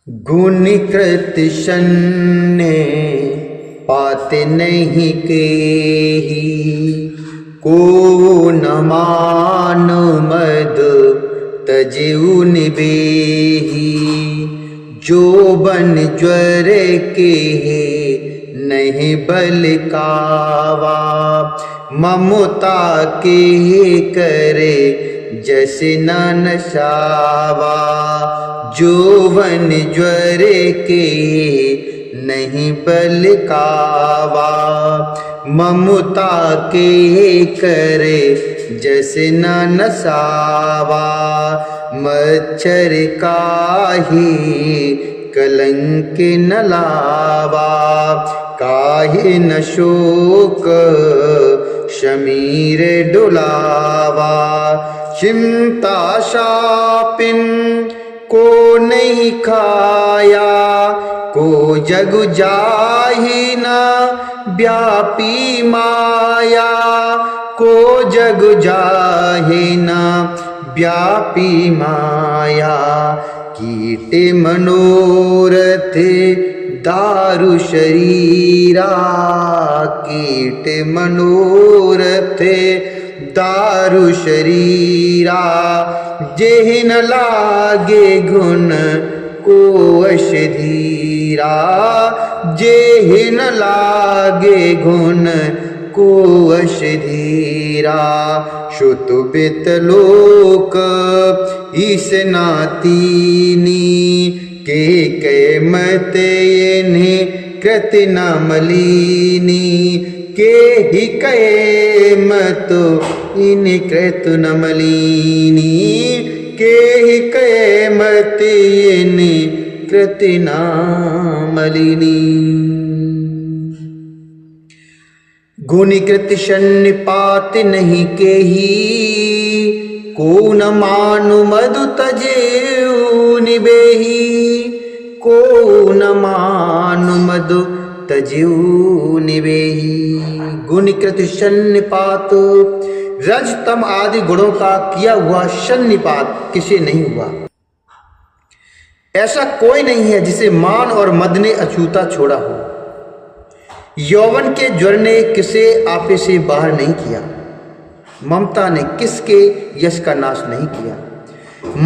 गुणकृत शन्य पात नहीं केही, को न मान मद तजेउ निबेही। जो बन ज्वर के नहीं बल कावा, ममता के करे जस न नशावा। जो बन ज्वर के नहीं बल कावा, ममता के करे जैसे न नसावा। मच्छर काहे कलंक न लावा, काहे न शोक शमीर डुलावा। चिंता शापिन को नहीं खाया, को जग जाहि ना व्यापी माया। को जग जाहि ना व्यापी माया। कीट मनोरथ दारु शरीरा, कीट मनोरथ दारु शरीरा। जेहि न लागे गुण को वश धीरा, जेहि न लागे गुण को वश धीरा। श्रुतबित लोक ईस नातीनी, के मत इन्हें कृति न मलिनी। के ही कहे मत इन्हें कृति न मलिनी, के ही कहे मत इन्हें कृति न मलिनी। गुणकृत शन्यपात नहीं केही, को न मानु मधु तजेउ निबेही। को न मानु मधु तजेउ निबेही। गुणकृत शन्यपात, रज तम आदि गुणों का किया हुआ शन्यपात किसे नहीं हुआ। ऐसा कोई नहीं है जिसे मान और मद ने अछूता छोड़ा हो। यौवन के ज्वर ने किसे आपे से बाहर नहीं किया, ममता ने किसके यश का नाश नहीं किया।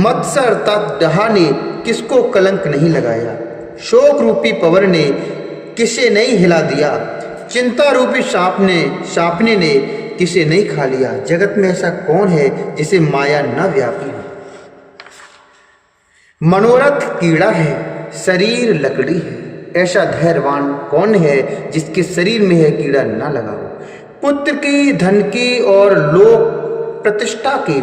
मत्सर अर्थात डहा ने किसको कलंक नहीं लगाया। शोक रूपी पवर ने किसे नहीं हिला दिया। चिंता रूपी सांपने ने किसे नहीं खा लिया। जगत में ऐसा कौन है जिसे माया न व्यापी हो। मनोरथ कीड़ा है, शरीर लकड़ी है। ऐसा धैर्यवान कौन है जिसके शरीर में है कीड़ा न लगा हो। पुत्र की, धन की और लोक प्रतिष्ठा की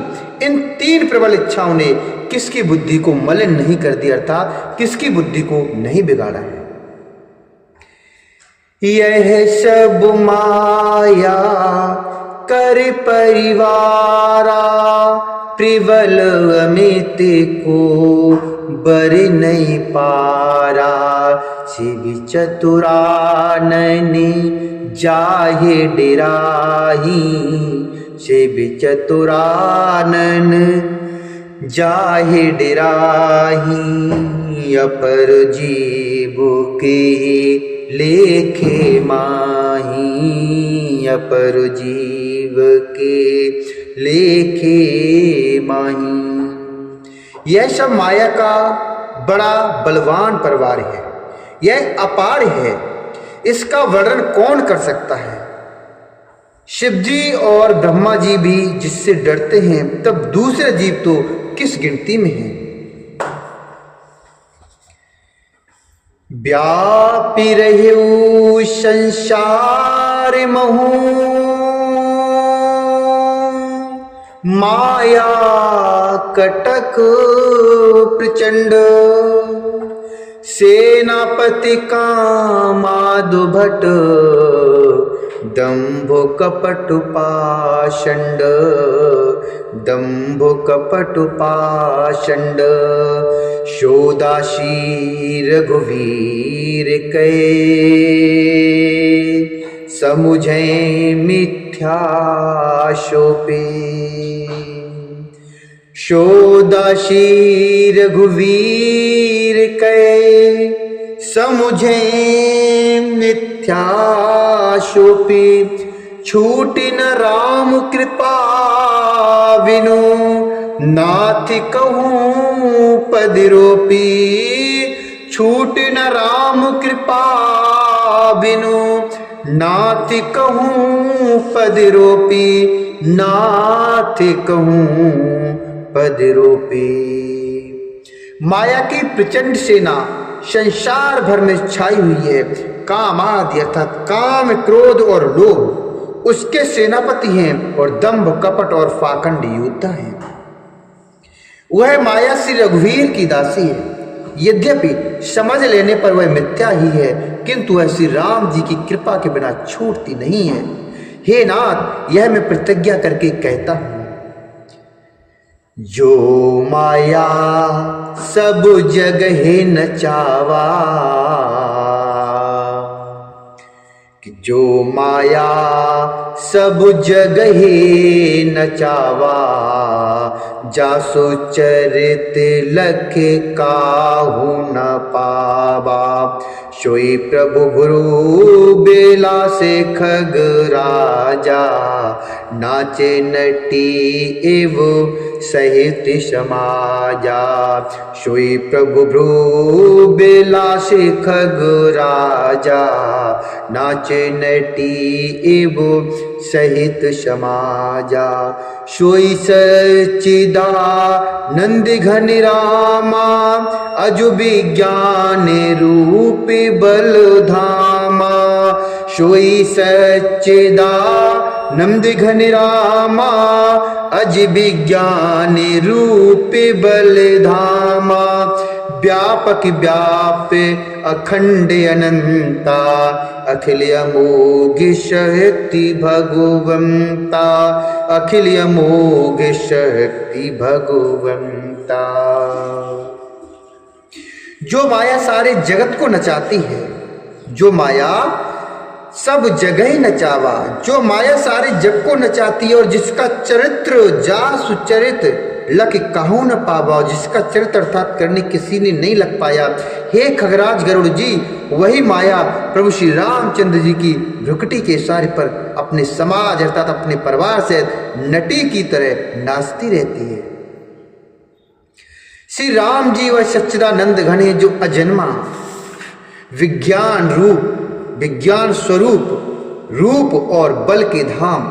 इन तीन प्रबल इच्छाओं ने किसकी बुद्धि को मलिन नहीं कर दिया, अर्थात किसकी बुद्धि को नहीं बिगाड़ा है। यह सब माया कर परिवारा, प्रबल अमित को बर नहीं पारा। शिव चतुरानन जाहे डेराही, शिव चतुरानन जाहे डेराही। अपर जीव के लेखे माही, अपर जीव के लेखे माही। यह सब माया का बड़ा बलवान परिवार है, यह अपार है। इसका वर्णन कौन कर सकता है। शिव जी और ब्रह्मा जी भी जिससे डरते हैं, तब दूसरे जीव तो किस गिनती में हैं। व्यापी रहे संसार महू, माया कटक प्रचंड। सेनापति कामादु भट, दंभ कपट पाषंड, दंभ कपट पाषंड। शोदाशी रघुवीर कै, समुझे मिथ्या शोपे। शोदाशी रघुवीर कै समुझे मिथ्या शोपी, छूट न राम कृपा बिनु, नाथ कहूँ पद रोपी। छूट न राम कृपा बिनु, नाथ कहूँ पद रोपी, नाथ कहूँ पद रोपी। माया की प्रचंड सेना संसार भर में छाई हुई है। काम आदि अर्थात काम, क्रोध और लोभ उसके सेनापति हैं और दंभ, कपट और पाखंड योद्धा हैं। वह माया श्री रघुवीर की दासी है। यद्यपि समझ लेने पर वह मिथ्या ही है, किंतु वह श्री राम जी की कृपा के बिना छूटती नहीं है। हे नाथ, यह मैं प्रतिज्ञा करके कहता हूं, जो माया सब जगह नचावा, कि जो माया सब जगह नचावा, जासो चरित लखे काहू न पावा। सोई प्रभु गुरु बेला से खग राजा, नाचे नटी एव सहित समाजा। सोई प्रभु भ्रू बेला से खग राजा, नाचे नटी एव सहित समाजा। सोई सच्चिदा नंद घन रामा, अजु विज्ञान रूप बल धामा। सोई सच्चिदा नंद घन रामा, अज विज्ञान रूप बल धामा। व्यापक व्याप अखंड अनंता, अखिल अमोघ शक्ति भगवंता। अखिल अमोघ शक्ति भगवंता। जो माया सारे जगत को नचाती है, जो माया सब जगह नचावा, जो माया सारे जग को नचाती है और जिसका चरित्र जा सुचरित लख कहूं न पावा, जिसका चरित्र अर्थात करने किसी ने नहीं लग पाया। हे खगराज गरुड़ जी, वही माया प्रभु श्री रामचंद्र जी की भ्रुकुटी के इशारे पर अपने समाज अर्थात अपने परिवार से नटी की तरह नाचती रहती है। श्री राम जी वह सच्चिदानंद घन है, जो अजन्मा विज्ञान रूप, विज्ञान स्वरूप, रूप और बल के धाम,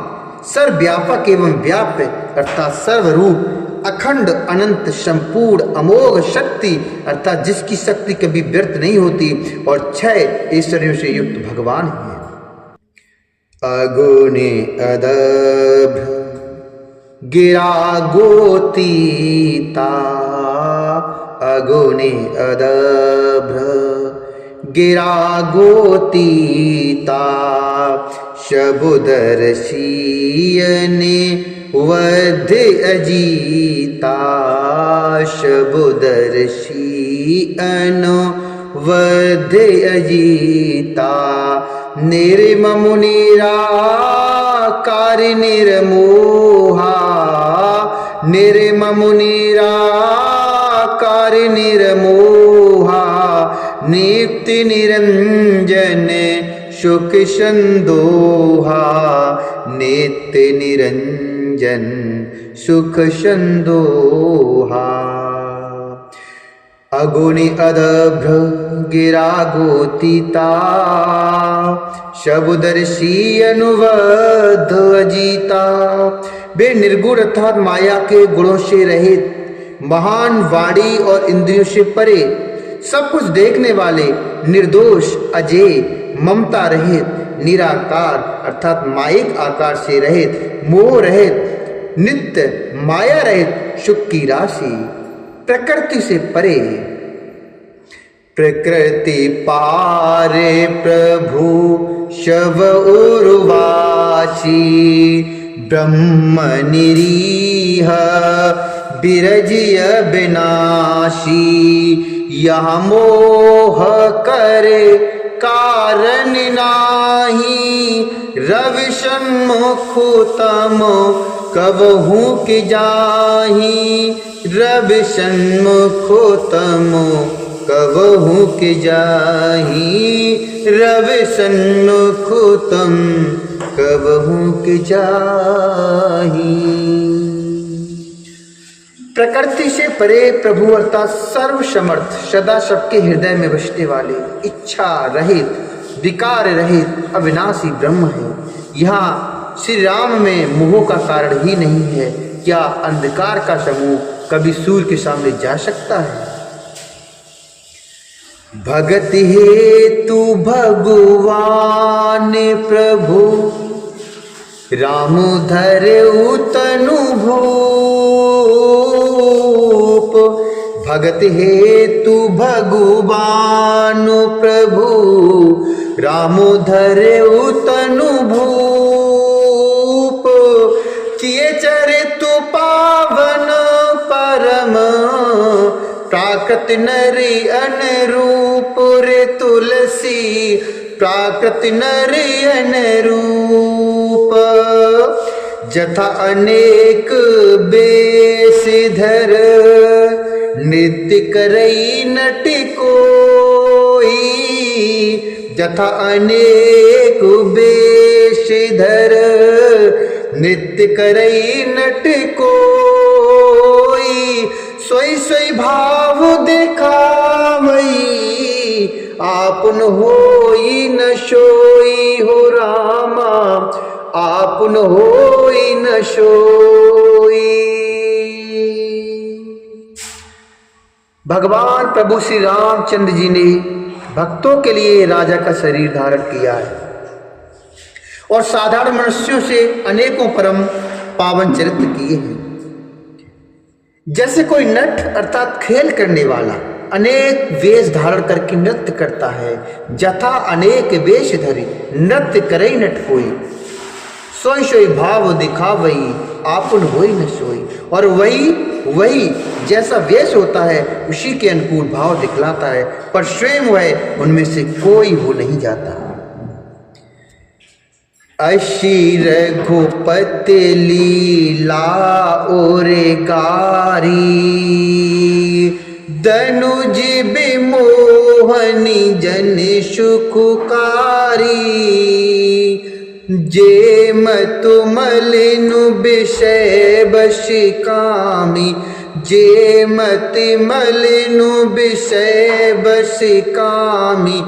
सर्वव्यापक एवं व्याप्य अर्थात सर्वरूप, अखंड अनंत संपूर्ण अमोघ शक्ति अर्थात जिसकी शक्ति कभी व्यर्थ नहीं होती और छह ऐश्वर्यों से युक्त भगवान है। अगुने अदभ गिरा गोतीता, अगुने अदभ गिरा गोतीता। शबुदर शीयने वध अजीता, शबुदर शीयन वध अजीता। निर्मम निराकार निर्मोहा, निर्मम निराकार निर्मोहा। नित्य निरंजन सुख संदोहा, नित्य निरंजन सुख संदोहा। अगुनि अदभ्र गिरा गोतीता, शबुदर्शी अनुवध अजीता। वे निर्गुण अर्थात माया के गुणों से रहित, महान वाणी और इंद्रियों से परे, सब कुछ देखने वाले, निर्दोष, अजेय, ममता रहित, निराकार अर्थात मायिक आकार से रहित, मोह रहित, नित्य माया रहित, सुख की राशि, प्रकृति से परे। प्रकृति पारे प्रभु शव उर्वासी, ब्रह्म निरीह बिरजिय विनाशी। यह मोह करे कारण नाही, रवि सन्मुख तम कबहू के जाही, रवि सन्मुख तम कबहू के जाही, रवि सन्मुख तुम कबहू के जाही। प्रकृति से परे प्रभु अर्थात सर्व समर्थ, सदा सबके हृदय में बसने वाले, इच्छा रहित, विकार रहित, अविनाशी ब्रह्म है। यहाँ श्री राम में मोह का कारण ही नहीं है। क्या अंधकार का समूह कभी सूर्य के सामने जा सकता है? भगत हेतु भगवान प्रभु, राम धरऊ तनु भूप। भगत हेतु भगवान प्रभु, राम धरऊ तनु भूप। किए चरितु पावन परम, प्राकृत नरी अनुरूप रे तुलसी, प्राकृत नरी अनुरूप। जथा अनेक बेसिधर, नृत्य करई नटि कोई। जथा अनेक बेसिधर, नृत्य करई नट कोई। सोई सोई भाव दिखावई, आपन होई न सोई हो रामा, आपन होई न सोई। भगवान प्रभु श्री रामचंद्र जी ने भक्तों के लिए राजा का शरीर धारण किया है और साधारण मनुष्यों से अनेकों परम पावन चरित्र किए हैं। जैसे कोई नट अर्थात खेल करने वाला अनेक वेश धारण करके नृत्य करता है, जथा अनेक वेश धरी नृत्य करे नट कोई। सोई सोई भाव दिखावई, आपन होई न सोई। और वही जैसा वेश होता है उसी के अनुकूल भाव दिखलाता है, पर स्वयं वह उनमें से कोई हो नहीं जाता। अशी रघुपति लीला ओरे गारी, दनुज विमोहनी जन सुखकारी। जे मतु मलिनु विषय बशिकामी, जे मति मलिनु विषय बशिकामी।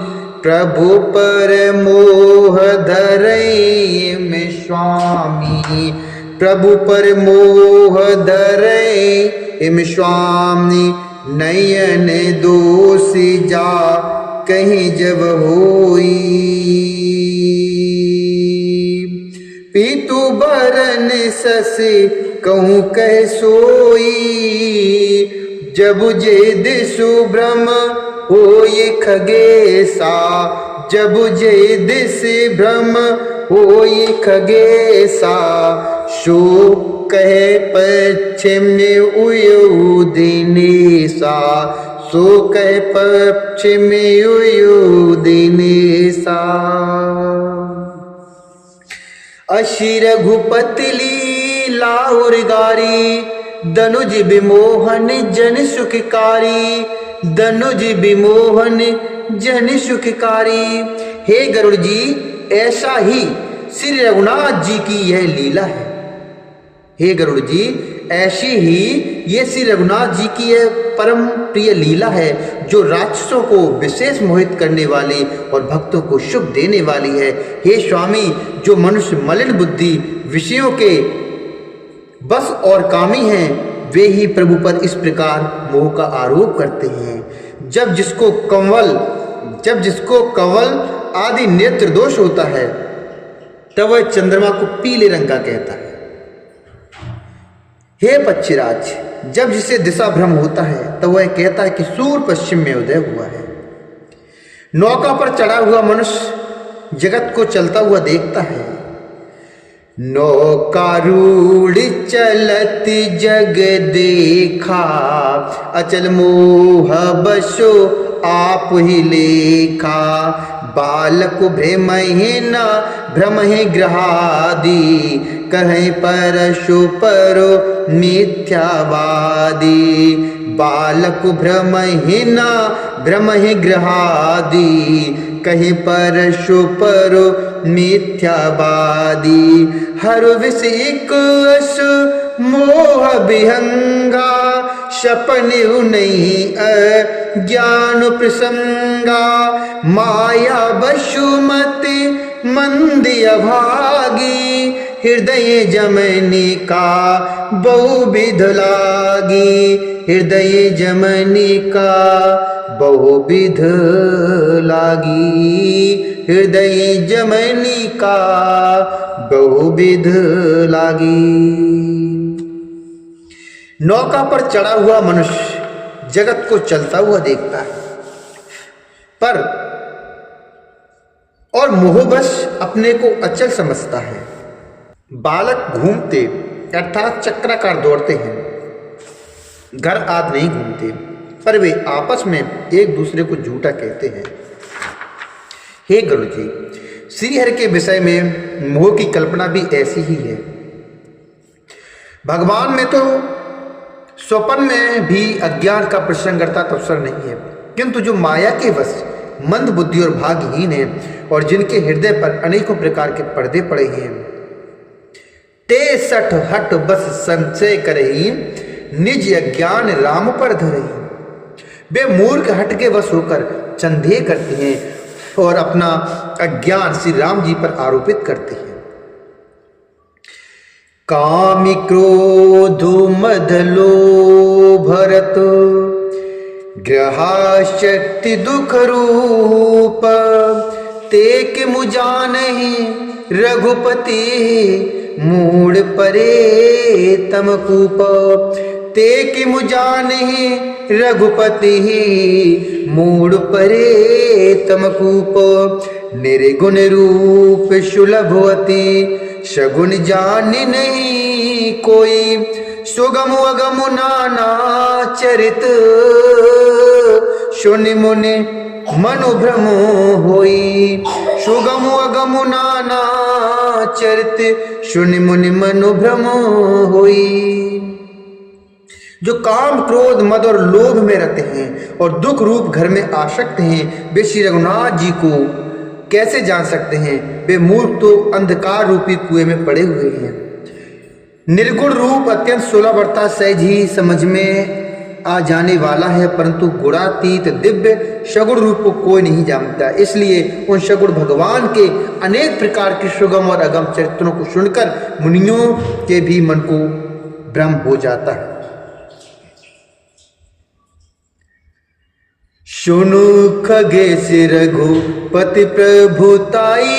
प्रभु पर मोह धरई में स्वामी, प्रभु पर मोह धरई में स्वामी। नयन दोषी जा कहीं जब होई, पीतु बरन ससी कहूँ कह सोई। जब जे दिशु ब्रह्म होई खगेसा, जब जे दिश भ्रम होई खगेसा। सो कहे पश्चिम उयु दिनेसा, सो कहे पश्चिम उयु दिनेसा। अशी रघुपति लीला उर्गारी, दनुज विमोहन जन सुखकारी। दनुज विमोहन जन सुखकारी। हे गरुड़ जी, ऐसा ही श्री रघुनाथ जी की यह लीला है। हे गरुड़ जी, ऐसी ही ये श्री रघुनाथ जी की यह परम प्रिय लीला है, जो राक्षसों को विशेष मोहित करने वाली और भक्तों को सुख देने वाली है। हे स्वामी, जो मनुष्य मलिन बुद्धि विषयों के बस और कामी हैं, वे ही प्रभु पर इस प्रकार मोह का आरोप करते हैं। जब जिसको कंवल आदि नेत्र दोष होता है, तब वह चंद्रमा को पीले रंग का कहता है। हे पक्षीराज, जब जिसे दिशा भ्रम होता है, तब वह कहता है कि सूर्य पश्चिम में उदय हुआ है। नौका पर चढ़ा हुआ मनुष्य जगत को चलता हुआ देखता है। नौकारूढ़ चलत जग देखा, अचल मोह बसो आप ही लेखा। बालक भ्रम ही न भ्रम ही ग्रहादि, कहीं परशु परो मिथ्यावादी। बालक भ्रम ही ना भ्रम ही ग्रहादि, कहीं पर शुपर मिथ्यावादी। हर विष एक अस मोह विहंगा, सपन नहीं अज्ञान प्रसंगा। माया बशुमति मंदी अभागी, हृदय जमनी का बहुविध लागी। हृदय जमनी का बहुविध लागी। हृदय जमनी का बहुविध लागी। नौका पर चढ़ा हुआ मनुष्य जगत को चलता हुआ देखता है, पर और मोहवश अपने को अचल समझता है। बालक घूमते अर्थात चक्राकार दौड़ते हैं, घर आदि नहीं घूमते, पर वे आपस में एक दूसरे को झूठा कहते हैं। हे गुरु जी, श्रीहरि के विषय में मोह की कल्पना भी ऐसी ही है। भगवान में तो स्वप्न में भी अज्ञान का प्रसंग अर्थात अवसर नहीं है, किंतु जो माया के वश मंद बुद्धि और भाग्यहीन है और जिनके हृदय पर अनेकों प्रकार के पर्दे पड़े हैं, ते सठ हट बस संचय करही, निज अज्ञान राम पर धरही। वे मूर्ख हट के वश होकर संदेह करते हैं और अपना अज्ञान श्री राम जी पर आरोपित करते हैं। कामी क्रोध मद लोभ रत, ग्रहा शक्ति दुख रूप। ते कि मुजानहि रघुपति, मूढ़ परे तम कूप। ते कि मुजानहि रघुपति, मूढ़ परे तम कूप। निर्गुण रूप सुलभवती, सगुण जान नहीं कोई। सुगम अगम नाना चरित, सुनि मुनि मनु भ्रम होई। सुगम अगम नाना चरित, सुनि मुनि मनु भ्रम होई। जो काम क्रोध मद और लोभ में रहते हैं और दुख रूप घर में आसक्त हैं, वे श्री रघुनाथ जी को कैसे जान सकते हैं? वे मूर्ख तो अंधकार रूपी कुएं में पड़े हुए हैं। निर्गुण रूप अत्यंत सुलभ अर्थात सहज ही समझ में आ जाने वाला है, परंतु गुणातीत दिव्य सगुण रूप को कोई नहीं जानता। इसलिए उन सगुण भगवान के अनेक प्रकार के सुगम और अगम चरित्रों को सुनकर मुनियों के भी मन को भ्रम हो जाता है। सुनु खगेश रघुपति प्रभुताई,